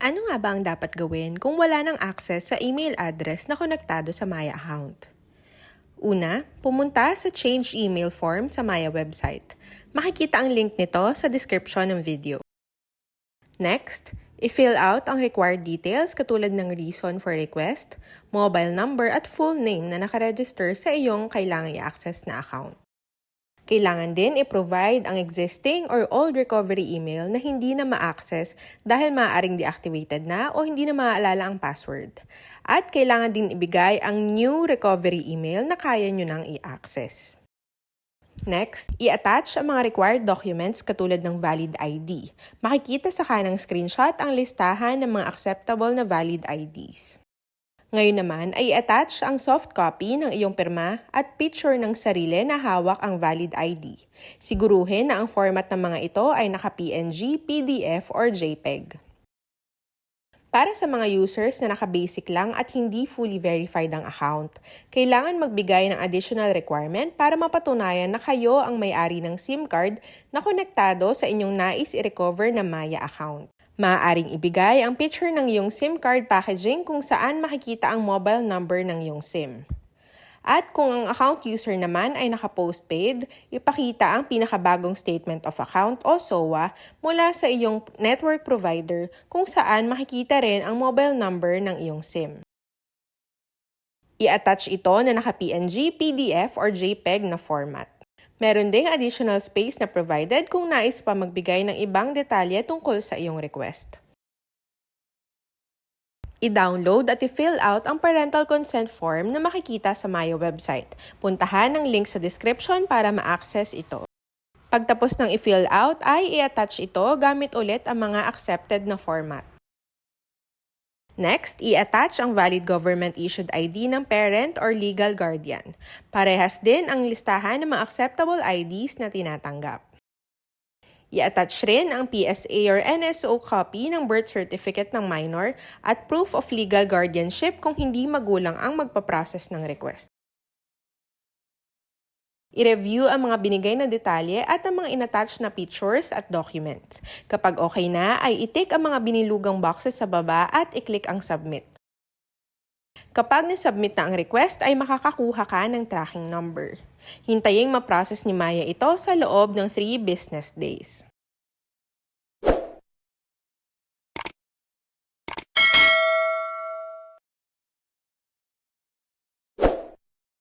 Ano nga ba ang dapat gawin kung wala ng access sa email address na konektado sa Maya account? Una, pumunta sa Change Email form sa Maya website. Makikita ang link nito sa description ng video. Next, i-fill out ang required details katulad ng reason for request, mobile number at full name na nakaregister sa iyong kailangang i-access na account. Kailangan din i-provide ang existing or old recovery email na hindi na ma-access dahil maaaring deactivated na o hindi na maaalala ang password. At kailangan din ibigay ang new recovery email na kaya nyo nang i-access. Next, i-attach ang mga required documents katulad ng valid ID. Makikita sa kanang screenshot ang listahan ng mga acceptable na valid IDs. Ngayon naman ay i-attach ang soft copy ng iyong pirma at picture ng sarili na hawak ang valid ID. Siguruhin na ang format ng mga ito ay naka-PNG, PDF, or JPEG. Para sa mga users na naka-basic lang at hindi fully verified ang account, kailangan magbigay ng additional requirement para mapatunayan na kayo ang may-ari ng SIM card na konektado sa inyong nais i-recover na Maya account. Maaaring ibigay ang picture ng iyong SIM card packaging kung saan makikita ang mobile number ng iyong SIM. At kung ang account user naman ay naka-postpaid, ipakita ang pinakabagong Statement of Account o SOA mula sa iyong network provider kung saan makikita rin ang mobile number ng iyong SIM. I-attach ito na naka-PNG, PDF, or JPEG na format. Meron ding additional space na provided kung nais pa magbigay ng ibang detalye tungkol sa iyong request. I-download at i-fill out ang parental consent form na makikita sa Maya website. Puntahan ang link sa description para ma-access ito. Pagtapos ng i-fill out ay i-attach ito gamit ulit ang mga accepted na format. Next, i-attach ang valid government-issued ID ng parent or legal guardian. Parehas din ang listahan ng mga acceptable IDs na tinatanggap. I-attach rin ang PSA or NSO copy ng birth certificate ng minor at proof of legal guardianship kung hindi magulang ang magpaprocess ng request. I-review ang mga binigay na detalye at ang mga inattach na pictures at documents. Kapag okay na, ay i-tick ang mga binilugang boxes sa baba at i-click ang submit. Kapag na-submit na ang request, ay makakakuha ka ng tracking number. Hintaying ma-process ni Maya ito sa loob ng 3 business days.